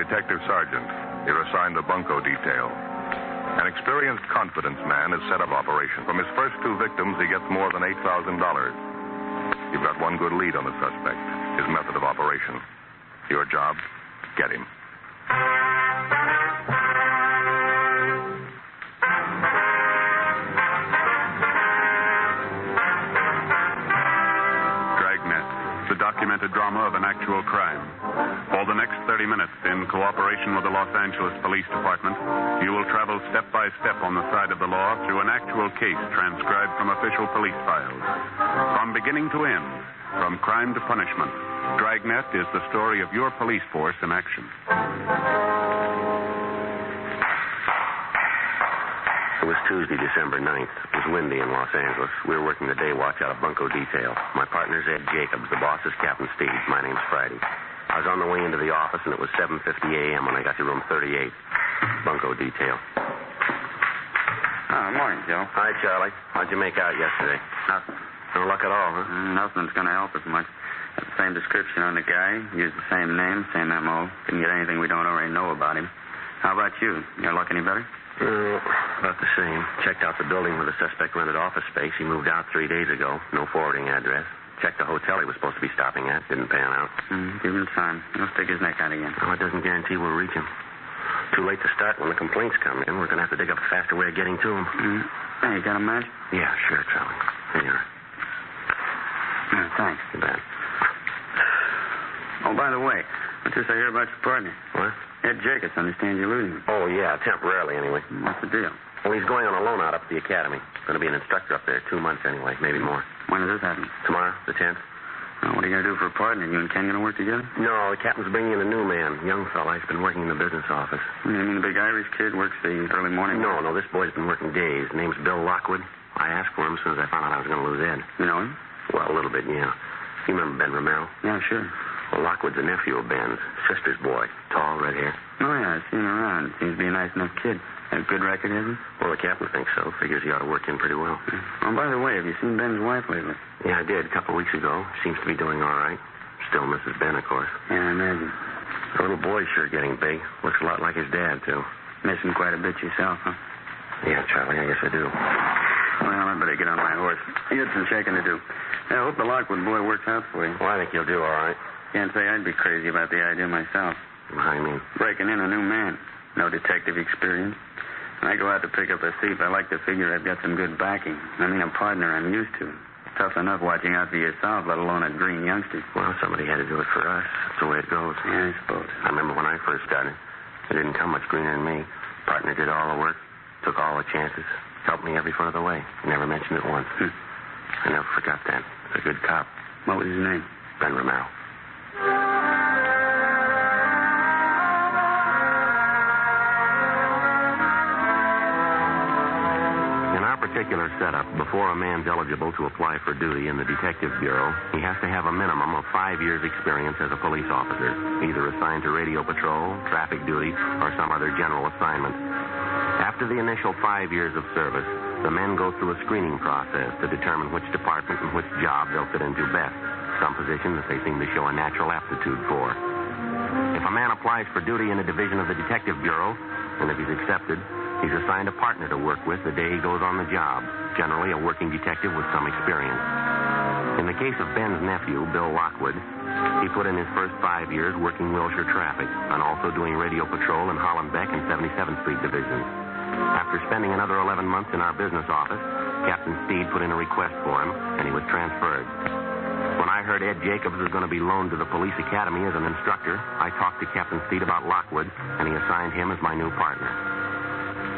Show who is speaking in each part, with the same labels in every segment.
Speaker 1: detective sergeant. You're assigned the bunco detail. An experienced confidence man has set up operation. From his first two victims, he gets more than $8,000. You've got one good lead on the suspect, his method of operation. Your job, get him.
Speaker 2: Dragnet, the documented drama of an actual crime. For the next 30 minutes, in cooperation with the Los Angeles Police Department, you will travel step by step on the side of the law through an actual case transcribed from official police files. From beginning to end, from crime to punishment, Dragnet is the story of your police force in action.
Speaker 3: It was Tuesday, December 9th. It was windy in Los Angeles. We were working the day watch out of bunco detail. My partner's Ed Jacobs. The boss is Captain Steve. My name's Friday. I was on the way into the office, and it was 7:50 a.m. when I got to room 38, bunco detail.
Speaker 4: Morning, Joe.
Speaker 3: Hi, Charlie. How'd you make out yesterday?
Speaker 4: Nothing.
Speaker 3: No luck at all, huh?
Speaker 4: Nothing's going to help us much. Got the same description on the guy. Used the same name, same M.O. Didn't get anything we don't already know about him. How about you? Your luck any better?
Speaker 3: About the same. Checked out the building where the suspect rented office space. He moved out 3 days ago. No forwarding address. Checked the hotel he was supposed to be stopping at. Didn't pan out.
Speaker 4: Give him time. He'll stick his neck out again.
Speaker 3: Well, it doesn't guarantee we'll reach him. Too late to start when the complaints come in. We're going to have to dig up a faster way of getting to him.
Speaker 4: Hey, you got a match?
Speaker 3: Yeah, sure, Charlie. Here.
Speaker 4: Thanks.
Speaker 3: You bet.
Speaker 4: Oh, by the way, what's this I hear about your partner?
Speaker 3: What?
Speaker 4: Ed Jacobs. Understand you're losing him.
Speaker 3: Oh, yeah, temporarily anyway.
Speaker 4: What's the deal?
Speaker 3: Well, he's going on a loan out up at the academy. Going to be an instructor up there 2 months anyway, maybe more.
Speaker 4: When does this happen?
Speaker 3: Tomorrow, the 10th.
Speaker 4: What are you going to do for a partner? You and Ken going to work together?
Speaker 3: No, the captain's bringing in a new man, young fella. He's been working in the business office.
Speaker 4: You mean the big Irish kid works the early morning?
Speaker 3: No, this boy's been working days. His name's Bill Lockwood. I asked for him as soon as I found out I was going to lose Ed.
Speaker 4: You know him?
Speaker 3: Well, a little bit, yeah. You remember Ben Romero?
Speaker 4: Yeah, sure.
Speaker 3: Well, Lockwood's a nephew of Ben's, sister's boy. Tall, red hair.
Speaker 4: Oh, yeah, I've seen him around. Seems to be a nice enough kid. Have a good record, has he?
Speaker 3: Well, the captain thinks so. Figures he ought to work in pretty well.
Speaker 4: Oh, by the way, have you seen Ben's wife lately?
Speaker 3: Yeah, I did. A couple weeks ago. Seems to be doing all right. Still misses Ben, of course.
Speaker 4: Yeah, I imagine.
Speaker 3: The little boy's sure getting big. Looks a lot like his dad, too.
Speaker 4: Miss him quite a bit yourself, huh?
Speaker 3: Yeah, Charlie, I guess I do.
Speaker 4: Well, I better get on my horse. You got some shaking to do. I hope the Lockwood boy works out for you.
Speaker 3: Well, I think he'll do all right.
Speaker 4: Can't say I'd be crazy about the idea myself.
Speaker 3: How do you mean?
Speaker 4: Breaking in a new man. No detective experience. When I go out to pick up a thief, I like to figure I've got some good backing. I mean, a partner I'm used to. Tough enough watching out for yourself, let alone a green youngster.
Speaker 3: Well, somebody had to do it for us. That's the way it goes.
Speaker 4: Yeah, I suppose.
Speaker 3: I remember when I first started. It didn't come much greener than me. Partner did all the work, took all the chances, helped me every foot of the way. Never mentioned it once. I never forgot that. He's a good cop.
Speaker 4: What was his name?
Speaker 3: Ben Romero. Particular setup, before a man's eligible to apply for duty in the Detective Bureau, he has to have a minimum of 5 years' experience as a police officer, either assigned to radio patrol, traffic duty, or some other general assignment. After the initial 5 years of service, the men go through a screening process to determine which department and which job they'll fit into best, some position that they seem to show a natural aptitude for. If a man applies for duty in a division of the Detective Bureau, and if he's accepted, he's assigned a partner to work with the day he goes on the job, generally a working detective with some experience. In the case of Ben's nephew, Bill Lockwood, he put in his first 5 years working Wilshire traffic and also doing radio patrol in Hollenbeck and 77th Street divisions. After spending another 11 months in our business office, Captain Steed put in a request for him, and he was transferred. When I heard Ed Jacobs was going to be loaned to the police academy as an instructor, I talked to Captain Steed about Lockwood, and he assigned him as my new partner.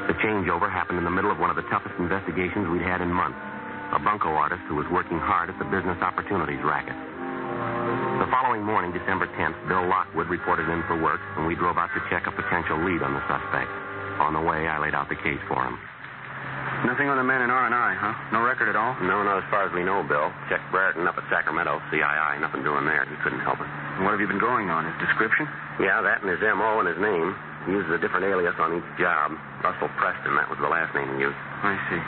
Speaker 3: The changeover happened in the middle of one of the toughest investigations we'd had in months. A bunco artist who was working hard at the business opportunities racket. The following morning, December 10th, Bill Lockwood reported in for work, and we drove out to check a potential lead on the suspect. On the way, I laid out the case for him.
Speaker 4: Nothing on the man in R&I, huh? No record at all?
Speaker 3: No, not as far as we know, Bill. Checked Brereton up at Sacramento, CII. Nothing doing there. He couldn't help it.
Speaker 4: What have you been going on? His description?
Speaker 3: Yeah, that and his M.O. and his name. He uses a different alias on each job. Russell Preston, that was the last name he used.
Speaker 4: I see.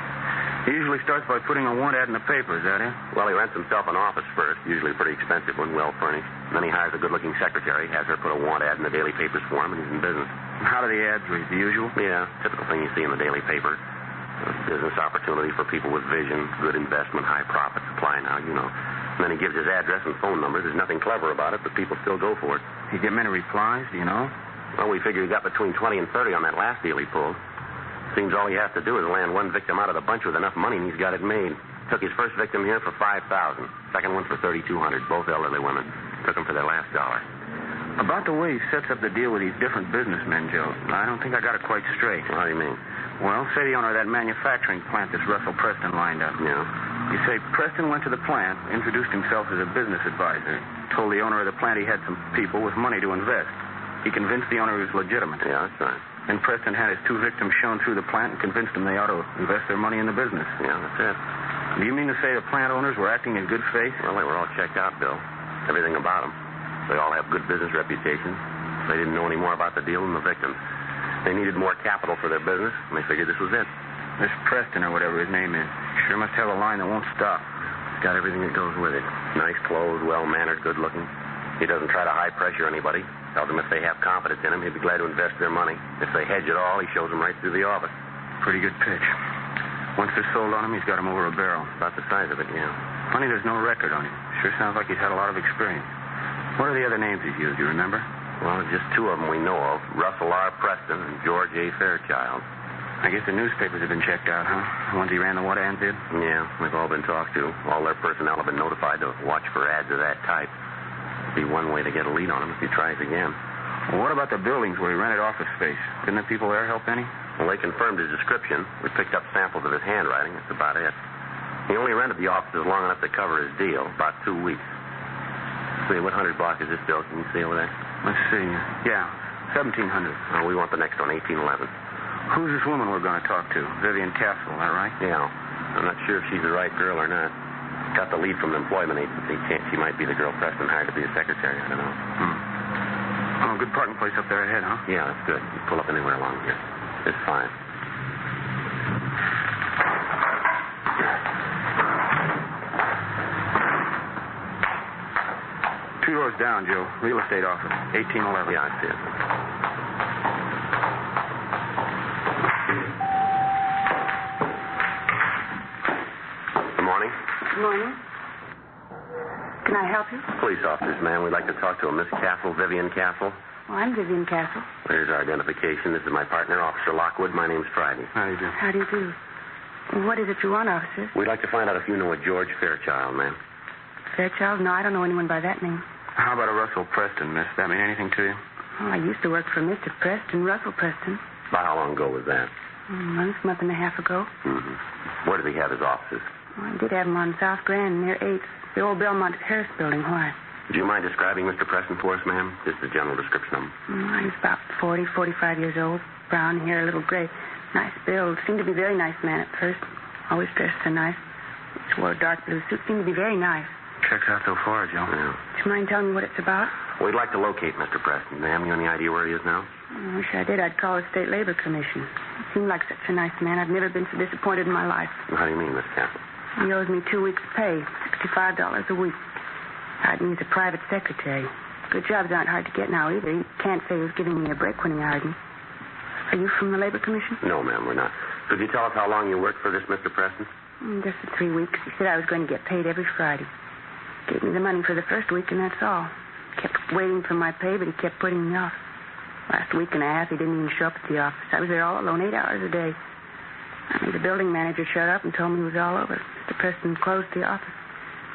Speaker 4: He usually starts by putting a want ad in the paper, is that it?
Speaker 3: Well, he rents himself an office first, usually a pretty expensive one, well furnished. Then he hires a good-looking secretary, has her put a want ad in the daily papers for him, and he's in business.
Speaker 4: How do the ads read? The usual?
Speaker 3: Yeah, typical thing you see in the daily paper. A business opportunity for people with vision, good investment, high profit, supply now, you know. And then he gives his address and phone number. There's nothing clever about it, but people still go for it.
Speaker 4: You get many replies, do you know?
Speaker 3: Well, we figure he got between 20 and 30 on that last deal he pulled. Seems all he has to do is land one victim out of the bunch with enough money, and he's got it made. Took his first victim here for $5,000. Second one for $3,200. Both elderly women. Took them for their last dollar.
Speaker 4: About the way he sets up the deal with these different businessmen, Joe, I don't think I got it quite straight.
Speaker 3: How do you mean?
Speaker 4: Well, say the owner of that manufacturing plant this Russell Preston lined up.
Speaker 3: Yeah.
Speaker 4: You say Preston went to the plant, introduced himself as a business advisor, told the owner of the plant he had some people with money to invest. He convinced the owner he was legitimate.
Speaker 3: Yeah, that's right.
Speaker 4: Then Preston had his two victims shown through the plant and convinced them they ought to invest their money in the business.
Speaker 3: Yeah, that's it.
Speaker 4: Do you mean to say the plant owners were acting in good faith?
Speaker 3: Well, they were all checked out, Bill. Everything about them. They all have good business reputations. They didn't know any more about the deal than the victims. They needed more capital for their business, and they figured this was it.
Speaker 4: This Preston, or whatever his name is, sure must have a line that won't stop.
Speaker 3: He's got everything that goes with it. Nice clothes, well-mannered, good-looking. He doesn't try to high-pressure anybody. Tells them if they have confidence in him, he'd be glad to invest their money. If they hedge at all, he shows them right through the office.
Speaker 4: Pretty good pitch. Once they're sold on him, he's got him over a barrel.
Speaker 3: About the size of it, yeah.
Speaker 4: Funny there's no record on him. Sure sounds like he's had a lot of experience. What are the other names he's used, you remember?
Speaker 3: Well, just two of them we know of. Russell R. Preston and George A. Fairchild.
Speaker 4: I guess the newspapers have been checked out, huh? The ones he ran the what ads in?
Speaker 3: Yeah, they've all been talked to. All their personnel have been notified to watch for ads of that type. Be one way to get a lead on him if he tries again.
Speaker 4: Well, what about the buildings where he rented office space? Didn't the people there help any?
Speaker 3: Well, they confirmed his description. We picked up samples of his handwriting. That's about it. He only rented the offices long enough to cover his deal, about 2 weeks. See, what 100 block is this, Bill? Can you see over there?
Speaker 4: Let's see. Yeah, 1700.
Speaker 3: Oh, we want the next one, 1811.
Speaker 4: Who's this woman we're going to talk to? Vivian Castle, that right?
Speaker 3: Yeah. I'm not sure if she's the right girl or not. Got the lead from an employment agency. She might be the girl Preston hired to be his secretary. I don't know.
Speaker 4: Oh, good parking place up there ahead, huh?
Speaker 3: Yeah, that's good. You pull up anywhere along here. It's fine.
Speaker 4: Two doors down, Joe. Real estate office. 1811.
Speaker 3: Yeah, I see it. Good morning.
Speaker 5: Good morning. Can I help you?
Speaker 3: Police officers, ma'am. We'd like to talk to a Miss Castle, Vivian Castle.
Speaker 5: Oh, I'm Vivian Castle.
Speaker 3: There's our identification. This is my partner, Officer Lockwood. My name's Friday.
Speaker 4: How do you do?
Speaker 5: How do you do? What is it you want, officer?
Speaker 3: We'd like to find out if you know a George Fairchild, ma'am.
Speaker 5: Fairchild? No, I don't know anyone by that name.
Speaker 4: How about a Russell Preston, miss? That mean anything to you?
Speaker 5: Oh, I used to work for Mr. Preston, Russell Preston.
Speaker 3: About how long ago was that?
Speaker 5: A month and a half ago.
Speaker 3: Mm-hmm. Where did he have his offices?
Speaker 5: Oh, I did have them on South Grand near 8th. The old Belmont Harris building. Why?
Speaker 3: Do you mind describing Mr. Preston for us, ma'am? Just a general description of him.
Speaker 5: He's about 40, 45 years old. Brown hair, a little gray. Nice build. Seemed to be a very nice man at first. Always dressed so nice. He wore a dark blue suit. Seemed to be very nice.
Speaker 4: Checks out so far, Joe.
Speaker 3: Yeah.
Speaker 5: Do you mind telling me what it's about?
Speaker 3: We'd like to locate Mr. Preston. Ma'am, you any idea where he is now?
Speaker 5: I wish I did. I'd call the State Labor Commission. He seemed like such a nice man. I've never been so disappointed in my life.
Speaker 3: How do you mean, Miss Castle?
Speaker 5: He owes me 2 weeks' pay, $65 a week. Hired me as a private secretary. Good jobs aren't hard to get now either. He can't say he was giving me a break when he hired me. Are you from the Labor Commission?
Speaker 3: No, ma'am, we're not. Could you tell us how long you worked for this Mr. Preston?
Speaker 5: Just for 3 weeks. He said I was going to get paid every Friday. Gave me the money for the first week, and that's all. Kept waiting for my pay, but he kept putting me off. Last week and a half, he didn't even show up at the office. I was there all alone, 8 hours a day. Finally, the building manager showed up and told me he was all over. Mr. Preston closed the office.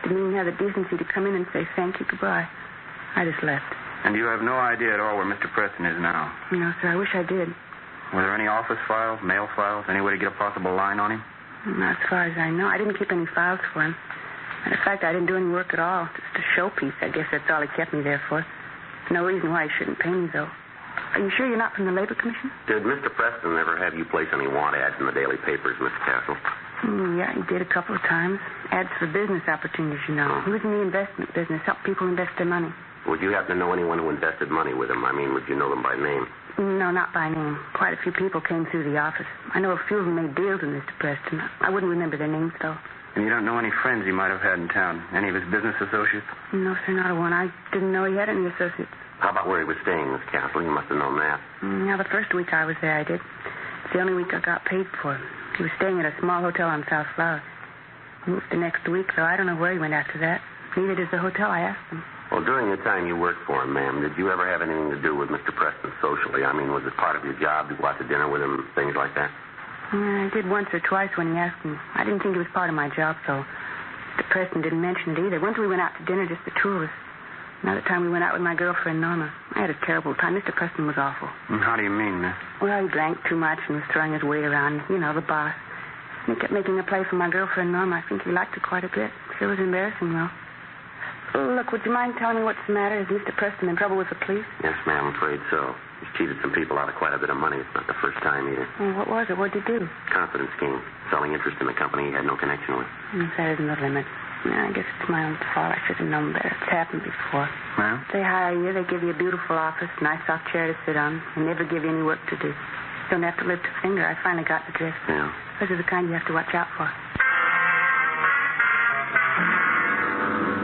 Speaker 5: Didn't even have the decency to come in and say thank you, goodbye. I just left.
Speaker 4: And you have no idea at all where Mr. Preston is now?
Speaker 5: No, sir, I wish I did.
Speaker 4: Were there any office files, mail files, any way to get a possible line on him?
Speaker 5: Not as far as I know. I didn't keep any files for him. Matter of fact, I didn't do any work at all. Just a showpiece. I guess that's all he kept me there for. No reason why he shouldn't pay me, though. Are you sure you're not from the Labor Commission?
Speaker 3: Did Mr. Preston ever have you place any want ads in the daily papers, Miss Castle?
Speaker 5: Yeah, he did a couple of times. Ads for business opportunities, you know. He was in the investment business, helped people invest their money.
Speaker 3: Would you happen to know anyone who invested money with him? I mean, would you know them by name?
Speaker 5: No, not by name. Quite a few people came through the office. I know a few of them made deals with Mr. Preston. I wouldn't remember their names, though.
Speaker 4: And you don't know any friends he might have had in town? Any of his business associates?
Speaker 5: No, sir, not a one. I didn't know he had any associates.
Speaker 3: How about where he was staying, Miss Castle? You must have known that.
Speaker 5: Now, the first week I was there, I did. It's the only week I got paid for. He was staying at a small hotel on South Flower. Moved the next week, though. I don't know where he went after that. Neither does the hotel. I asked him.
Speaker 3: Well, during the time you worked for him, ma'am, did you ever have anything to do with Mr. Preston socially? I mean, was it part of your job to go out to dinner with him, things like that?
Speaker 5: I did once or twice when he asked me. I didn't think it was part of my job, though. Mr. Preston didn't mention it either. Once we went out to dinner, just the two of us. Another time we went out with my girlfriend, Norma. I had a terrible time. Mr. Preston was awful.
Speaker 4: And how do you mean, miss?
Speaker 5: Well, he drank too much and was throwing his weight around. You know, the boss. He kept making a play for my girlfriend, Norma. I think he liked her quite a bit. Sure was embarrassing, though. Look, would you mind telling me what's the matter? Is Mr. Preston in trouble with the police?
Speaker 3: Yes, ma'am, I'm afraid so. He's cheated some people out of quite a bit of money. It's not the first time either.
Speaker 5: Oh, what was it? What did he do?
Speaker 3: Confidence scheme. Selling interest in a company he had no connection with.
Speaker 5: That isn't the limit. Yeah, I guess it's my own fault. I should have known better. It's happened before.
Speaker 4: Well?
Speaker 5: They hire you. They give you a beautiful office, nice soft chair to sit on, and never give you any work to do. Don't have to lift a finger. I finally got the drift.
Speaker 3: Yeah.
Speaker 5: Those are the kind you have to watch out for.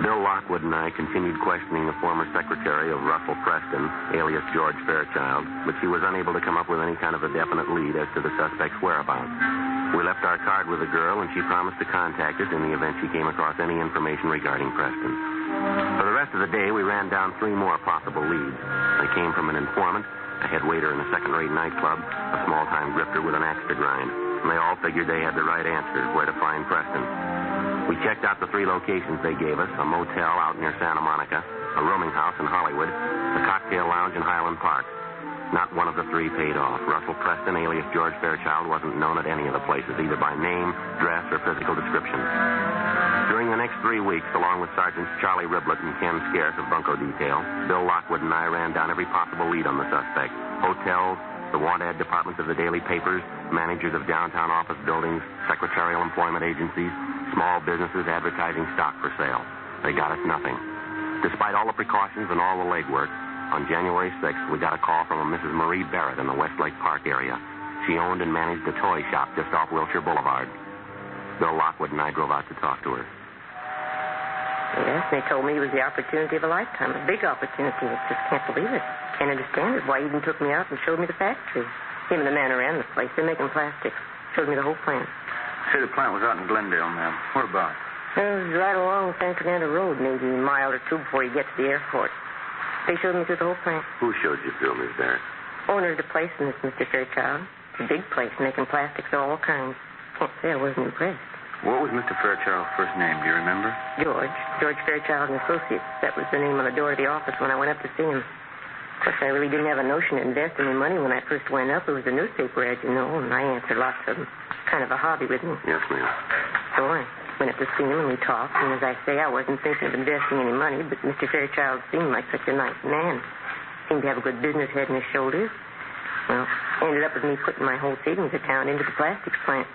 Speaker 3: Bill Lockwood and I continued questioning the former secretary of Russell Preston, alias George Fairchild, but she was unable to come up with any kind of a definite lead as to the suspect's whereabouts. We left our card with the girl, and she promised to contact us in the event she came across any information regarding Preston. For the rest of the day, we ran down 3 more possible leads. They came from an informant, a head waiter in a second-rate nightclub, a small-time grifter with an axe to grind, and they all figured they had the right answers where to find Preston. We checked out the 3 locations they gave us, a motel out near Santa Monica, a rooming house in Hollywood, a cocktail lounge in Highland Park. Not one of the 3 paid off. Russell Preston, alias George Fairchild, wasn't known at any of the places, either by name, dress, or physical description. During the next 3 weeks, along with Sergeants Charlie Riblett and Ken Scarce of Bunko Detail, Bill Lockwood and I ran down every possible lead on the suspect. Hotels, the want-ad departments of the daily papers, managers of downtown office buildings, secretarial employment agencies, small businesses advertising stock for sale. They got us nothing. Despite all the precautions and all the legwork, on January 6th, we got a call from a Mrs. Marie Barrett in the Westlake Park area. She owned and managed a toy shop just off Wilshire Boulevard. Bill Lockwood and I drove out to talk to her.
Speaker 6: Yes, they told me it was the opportunity of a lifetime, a big opportunity. I just can't believe it. Can't understand it. Why he even took me out and showed me the factory. Him and the man who ran the place. They're making plastics. Showed me the whole plant.
Speaker 4: Say the plant was out in Glendale, ma'am. What about?
Speaker 6: It was right along San Fernando Road, maybe a mile or 2 before you get to the airport. They showed me through the whole plant.
Speaker 3: Who showed you through, Miss Barrett?
Speaker 6: Owner of the place, and it's Mr. Fairchild. It's a big place, making plastics of all kinds. Can't say I wasn't impressed.
Speaker 4: What was Mr. Fairchild's first name? Do you remember?
Speaker 6: George Fairchild and Associates. That was the name on the door of the office when I went up to see him. Of course, I really didn't have a notion to invest any money when I first went up. It was a newspaper ad, you know, and I answered lots of them. Kind of a hobby with me.
Speaker 3: Yes, ma'am.
Speaker 6: So I went up to see him, and we talked. And as I say, I wasn't thinking of investing any money, but Mr. Fairchild seemed like such a nice man. Seemed to have a good business head on his shoulders. Well, ended up with me putting my whole savings account into the plastics plant.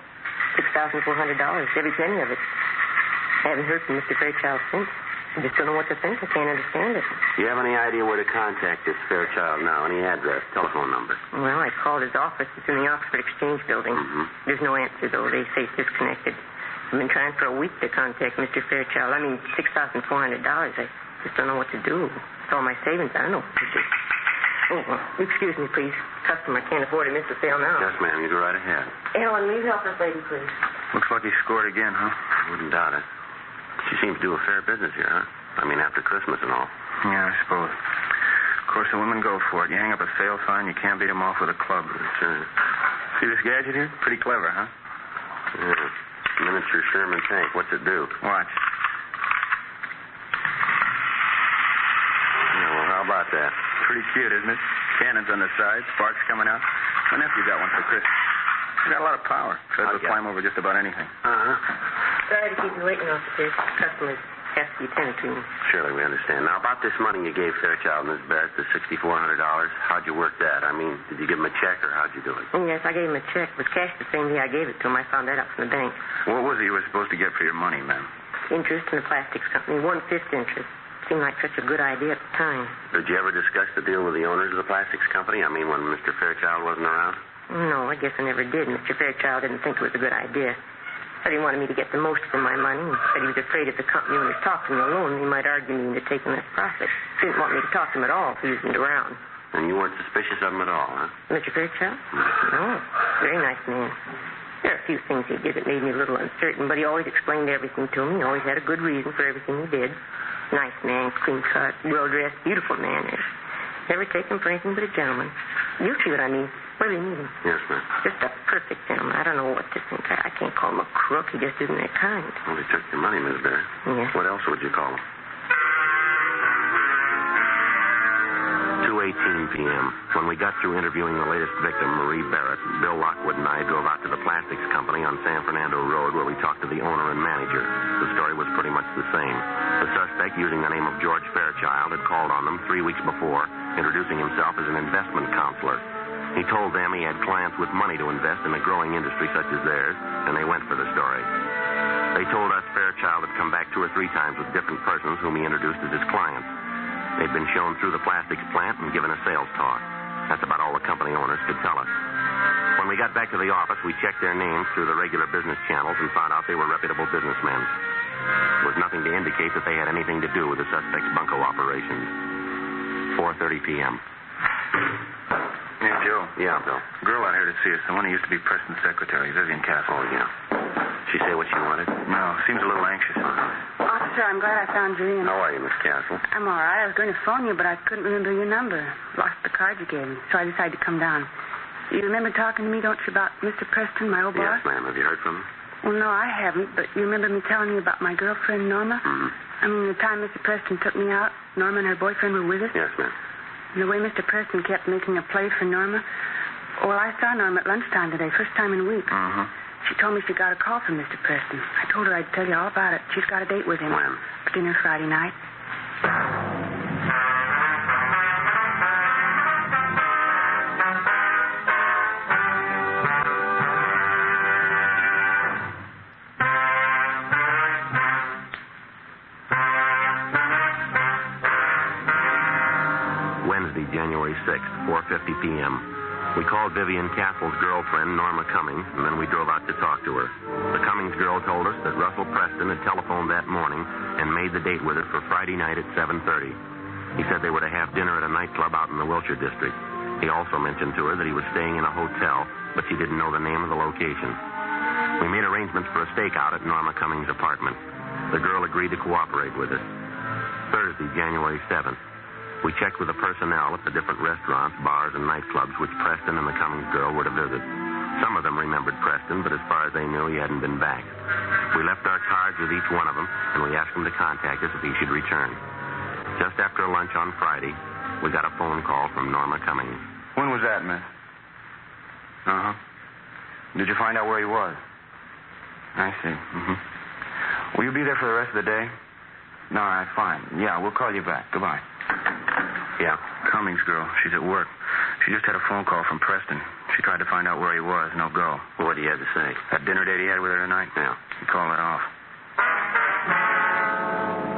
Speaker 6: $6,400, every penny of it. I haven't heard from Mr. Fairchild since. I just don't know what to think. I can't understand it.
Speaker 3: Do you have any idea where to contact this Fairchild now? Any address, telephone number?
Speaker 6: Well, I called his office. It's in the Oxford Exchange building.
Speaker 3: Mm-hmm.
Speaker 6: There's no answer, though. They say it's disconnected. I've been trying for a week to contact Mr. Fairchild. I mean, $6,400. I just don't know what to do. It's all my savings. I don't know what to do. Oh, well, excuse me, please. Customer can't afford to miss the sale now.
Speaker 3: Yes, ma'am. You go right ahead.
Speaker 6: Ellen, will you help this lady, please?
Speaker 4: Looks like he scored again, huh?
Speaker 3: I wouldn't doubt it. She seems to do a fair business here, huh? I mean, after Christmas and all.
Speaker 4: Yeah, I suppose. Of course, the women go for it. You hang up a sale sign, you can't beat them off with a club.
Speaker 3: That's right.
Speaker 4: See this gadget here? Pretty clever, huh?
Speaker 3: Yeah. Miniature Sherman tank. What's it do?
Speaker 4: Watch.
Speaker 3: Yeah, well, how about that?
Speaker 4: Pretty cute, isn't it? Cannons on the side, sparks coming out. My nephew got one for Christmas. It's got a lot of power. Says it'll climb over just about anything.
Speaker 3: Uh-huh.
Speaker 6: Sorry to keep you waiting, officers. Customers. has to be attended to.
Speaker 3: Surely we understand. Now, about this money you gave Fairchild and Miss Barrett, the $6,400, how'd you work that? I mean, did you give him a check, or how'd you do it?
Speaker 6: Yes, I gave him a check. It was cashed the same day I gave it to him. I found that out from the bank.
Speaker 4: What was it you were supposed to get for your money, ma'am?
Speaker 6: Interest in the plastics company, 1/5 interest. Seemed like such a good idea at the time.
Speaker 3: Did you ever discuss the deal with the owners of the plastics company? I mean, when Mr. Fairchild wasn't around?
Speaker 6: No, I guess I never did. Mr. Fairchild didn't think it was a good idea. Said he wanted me to get the most of my money, and said he was afraid if the company owners talked to me alone, he might argue me into taking less profit. He didn't want me to talk to him at all if he wasn't around.
Speaker 3: And you weren't suspicious of him at all, huh?
Speaker 6: Mr. Fairchild? No. Very nice man. There are a few things he did that made me a little uncertain, but he always explained everything to me. He always had a good reason for everything he did. Nice man, clean cut, well-dressed, beautiful manners. Never taken for anything but a gentleman. You see what I mean. Really mean him.
Speaker 3: Yes, ma'am.
Speaker 6: Just a perfect gentleman. I don't know what to think. I can't call him a crook. He just isn't that kind.
Speaker 3: Well, he took your money, Miss Barrett.
Speaker 6: Yes.
Speaker 3: What else would you call him? 2:18 p.m. When we got through interviewing the latest victim, Marie Barrett, Bill Lockwood and I drove out to the plastics company on San Fernando Road where we talked to the owner and manager. The story was pretty much the same. The suspect, using the name of George Fairchild, had called on them 3 weeks before, introducing himself as an investment counselor. He told them he had clients with money to invest in a growing industry such as theirs, and they went for the story. They told us Fairchild had come back 2 or 3 times with different persons whom he introduced as his clients. They'd been shown through the plastics plant and given a sales talk. That's about all the company owners could tell us. When we got back to the office, we checked their names through the regular business channels and found out they were reputable businessmen. There was nothing to indicate that they had anything to do with the suspect's bunco operations. 4:30 p.m.
Speaker 4: Hey, Joe.
Speaker 3: Yeah, Bill.
Speaker 4: Girl out here to see us. The one who used to be Preston's secretary, Vivian Castle.
Speaker 3: Oh, yeah. She say what she wanted?
Speaker 4: No, seems a little anxious.
Speaker 5: Officer, I'm glad I found you in.
Speaker 3: How are you, Miss Castle?
Speaker 5: I'm all right. I was going to phone you, but I couldn't remember your number. Lost the card you gave me, so I decided to come down. You remember talking to me, don't you, about Mr. Preston, my old boss?
Speaker 3: Yes, ma'am. Have you heard from him?
Speaker 5: Well, no, I haven't, but you remember me telling you about my girlfriend, Norma?
Speaker 3: Mm-hmm.
Speaker 5: I mean, the time Mr. Preston took me out, Norma and her boyfriend were with us.
Speaker 3: Yes, ma'am.
Speaker 5: And the way Mr. Preston kept making a play for Norma. Well, I saw Norma at lunchtime today, first time in weeks.
Speaker 3: Mm-hmm.
Speaker 5: She told me she got a call from Mr. Preston. I told her I'd tell you all about it. She's got a date with him.
Speaker 3: When?
Speaker 5: For dinner Friday night.
Speaker 3: Wednesday, January 6th, 4:50 p.m. We called Vivian Castle's girlfriend, Norma Cummings, and then we drove out to talk to her. The Cummings girl told us that Russell Preston had telephoned that morning and made the date with her for Friday night at 7:30. He said they were to have dinner at a nightclub out in the Wilshire district. He also mentioned to her that he was staying in a hotel, but she didn't know the name of the location. We made arrangements for a stakeout at Norma Cummings' apartment. The girl agreed to cooperate with us. Thursday, January 7th. We checked with the personnel at the different restaurants, bars, and nightclubs which Preston and the Cummings girl were to visit. Some of them remembered Preston, but as far as they knew, he hadn't been back. We left our cards with each one of them, and we asked him to contact us if he should return. Just after lunch on Friday, we got a phone call from Norma Cummings.
Speaker 4: When was that, miss? Uh-huh. Did you find out where he was? I see. Mm-hmm. Will you be there for the rest of the day? No, all right, fine. Yeah, we'll call you back. Goodbye.
Speaker 3: Yeah.
Speaker 4: Cummings girl. She's at work. She just had a phone call from Preston. She tried to find out where he was. No go.
Speaker 3: What did he have to say?
Speaker 4: That dinner date he had with her tonight?
Speaker 3: Yeah.
Speaker 4: He called it off.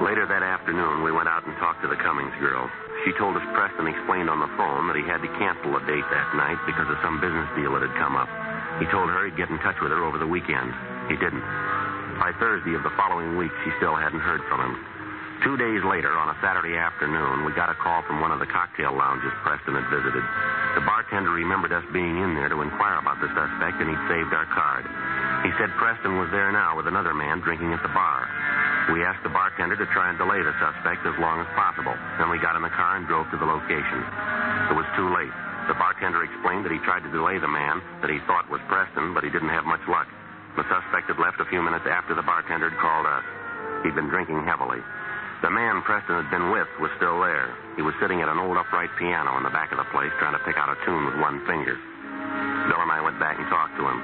Speaker 3: Later that afternoon, we went out and talked to the Cummings girl. She told us Preston explained on the phone that he had to cancel a date that night because of some business deal that had come up. He told her he'd get in touch with her over the weekend. He didn't. By Thursday of the following week, she still hadn't heard from him. 2 days later, on a Saturday afternoon, we got a call from one of the cocktail lounges Preston had visited. The bartender remembered us being in there to inquire about the suspect, and he'd saved our card. He said Preston was there now with another man drinking at the bar. We asked the bartender to try and delay the suspect as long as possible. Then we got in the car and drove to the location. It was too late. The bartender explained that he tried to delay the man that he thought was Preston, but he didn't have much luck. The suspect had left a few minutes after the bartender had called us. He'd been drinking heavily. The man Preston had been with was still there. He was sitting at an old upright piano in the back of the place trying to pick out a tune with one finger. Bill and I went back and talked to him.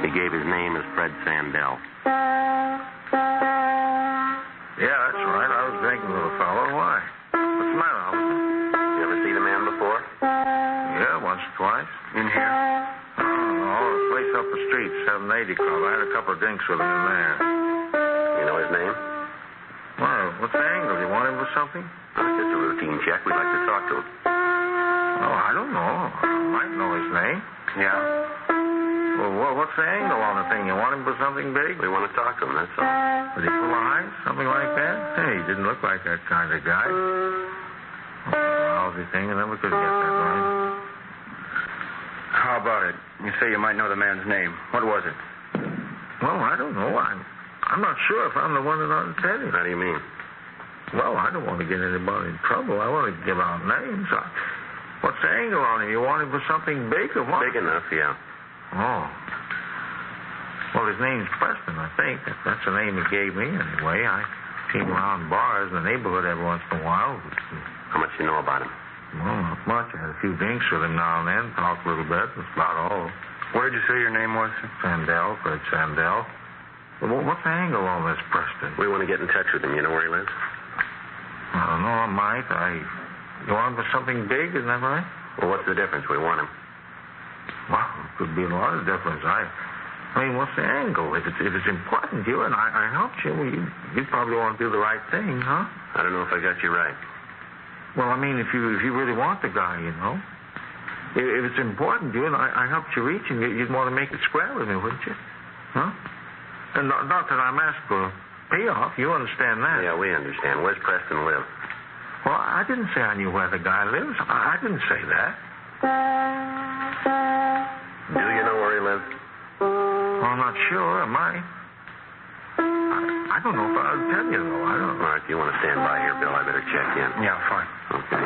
Speaker 3: He gave his name as Fred Sandell.
Speaker 7: Yeah, that's right. I was drinking with a fellow. Why? What's the matter, officer?
Speaker 3: You ever see the man before?
Speaker 7: Yeah, once or twice.
Speaker 3: In here?
Speaker 7: Oh, the place up the street, 780 Club. I had a couple of drinks with him in there.
Speaker 3: You know his name?
Speaker 7: Well, what's the angle? You want him for something?
Speaker 3: It's just a routine check. We'd like to talk to him.
Speaker 7: Oh, I don't know. I might know his name.
Speaker 3: Yeah?
Speaker 7: Well, what's the angle on the thing? You want him for something big?
Speaker 3: We want to talk to him, that's all.
Speaker 7: Was he full of height? Something like that? Hey, he didn't look like that kind of guy. Lousy thing, and then we could get that right.
Speaker 8: How about it? You say you might know the man's name. What was it?
Speaker 7: Well, I don't know. I'm not sure if I'm the one that ought to tell you.
Speaker 3: How do you mean?
Speaker 7: Well, I don't want to get anybody in trouble. I want to give out names. What's the angle on him? You want him for something big or what?
Speaker 3: Big enough, yeah.
Speaker 7: Oh. Well, his name's Preston, I think. That's the name he gave me, anyway. I see him around bars in the neighborhood every once in a while.
Speaker 3: How much do you know about him?
Speaker 7: Well, not much. I had a few drinks with him now and then, talked a little bit. That's about all.
Speaker 8: What did you say your name was, sir?
Speaker 7: Sandell, Fred Sandell. Well, what's the angle on this, Preston?
Speaker 3: We want to get in touch with him. You know where he lives?
Speaker 7: I don't know. I might. You want him for something big, isn't that right?
Speaker 3: Well, what's the difference? We want him.
Speaker 7: Well, it could be a lot of difference. I mean, what's the angle? If it's important to you and I helped you, well, you'd probably want to do the right thing, huh?
Speaker 3: I don't know if I got you right.
Speaker 7: Well, I mean, if you really want the guy, you know. If it's important to you and I helped you reach him, you'd want to make it square with me, wouldn't you? Huh? And not that I'm asking for a payoff. You understand that?
Speaker 3: Yeah, we understand. Where's Preston live?
Speaker 7: Well, I didn't say I knew where the guy lives. I didn't say that.
Speaker 3: Do you know where he lives?
Speaker 7: Well, I'm not sure. Am I? I don't know if I'll tell you, though. I don't know.
Speaker 3: All right, if you want to stand by here, Bill, I better check in.
Speaker 8: Yeah, fine.
Speaker 3: Okay.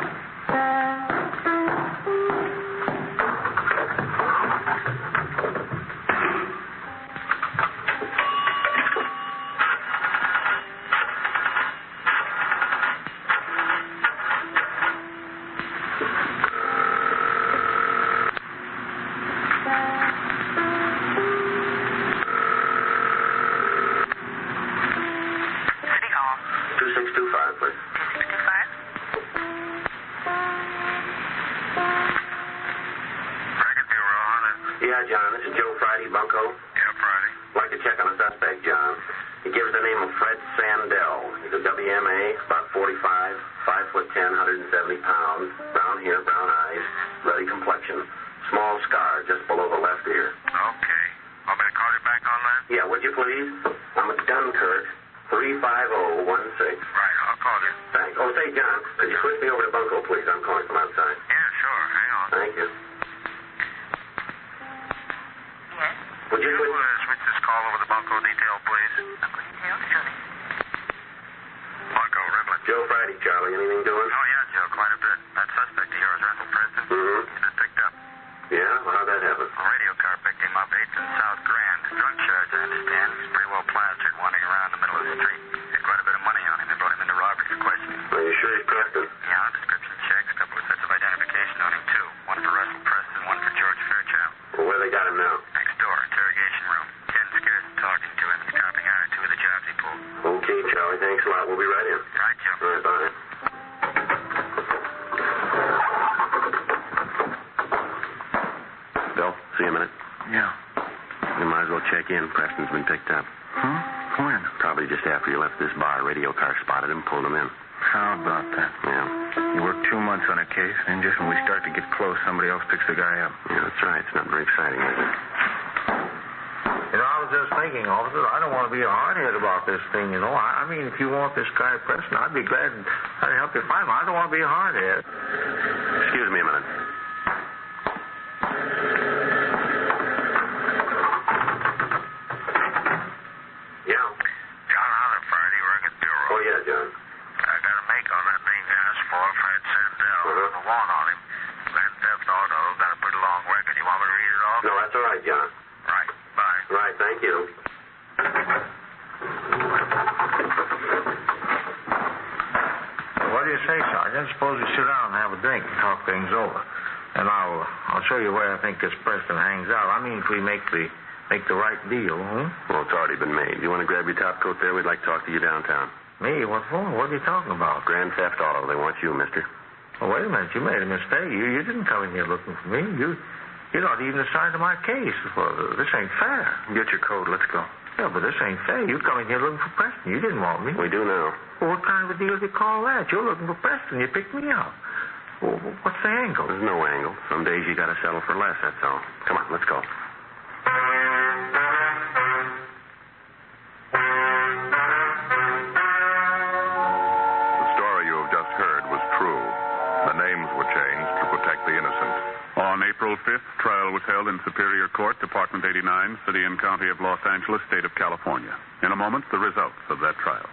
Speaker 7: This guy, Preston, I'd be glad I'd help you find him. I don't want to be a hardhead.
Speaker 3: Excuse me a minute. Yeah?
Speaker 9: John Hunter, Friday, Record Bureau.
Speaker 3: Oh, yeah, John.
Speaker 9: I got a make on that name you asked for, Fred Sandell.
Speaker 3: Uh-huh.
Speaker 9: The warrant on him. Grand Theft Auto. Got a pretty long record. You want me to read it off?
Speaker 3: No, that's all right, John.
Speaker 9: Right. Bye.
Speaker 3: Right, thank you.
Speaker 7: What do you say, Sergeant? Suppose we sit down and have a drink and talk things over. And I'll show you where I think this Preston hangs out. I mean, if we make the right deal, huh?
Speaker 3: Well, it's already been made. You want to grab your top coat there? We'd like to talk to you downtown.
Speaker 7: Me? What for? What are you talking about?
Speaker 3: Grand theft auto. They want you, mister.
Speaker 7: Oh, wait a minute. You made a mistake. You didn't come in here looking for me. You're not even assigned to my case. Well, this ain't fair.
Speaker 8: Get your coat. Let's go.
Speaker 7: Yeah, but this ain't fair. You come in here looking for Preston. You didn't want me.
Speaker 3: We do now.
Speaker 7: Well, what kind of a deal do you call that? You're looking for Preston. You picked me up. Well, what's the angle?
Speaker 3: There's no angle. Some days you got to settle for less, that's all. Come on, let's go.
Speaker 1: The story you have just heard was true. The names were changed to protect the innocent.
Speaker 2: On April 5th, trial was held in Superior Court, Department 89, City and County of Los Angeles, State of California. In a moment, the results of that trial.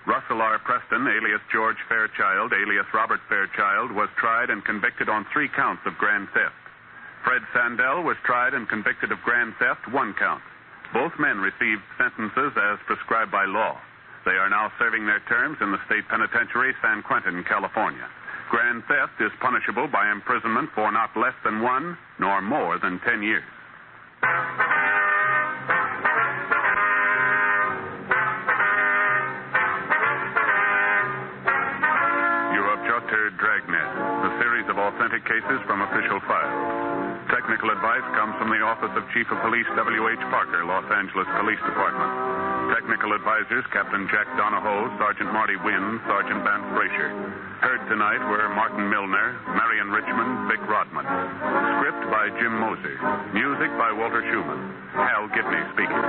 Speaker 2: Russell R. Preston, alias George Fairchild, alias Robert Fairchild, was tried and convicted on 3 counts of grand theft. Fred Sandell was tried and convicted of grand theft, 1 count. Both men received sentences as prescribed by law. They are now serving their terms in the state penitentiary, San Quentin, California. Grand theft is punishable by imprisonment for not less than 1 nor more than 10 years. You have just heard Dragnet, a series of authentic cases from official files. Technical advice comes from the Office of Chief of Police W.H. Parker, Los Angeles Police Department. Technical advisors Captain Jack Donahoe, Sergeant Marty Wynn, Sergeant Vance Brasher. Heard tonight were Martin Milner, Marion Richmond, Vic Rodman. Script by Jim Moser. Music by Walter Schumann. Hal Gibney speaking.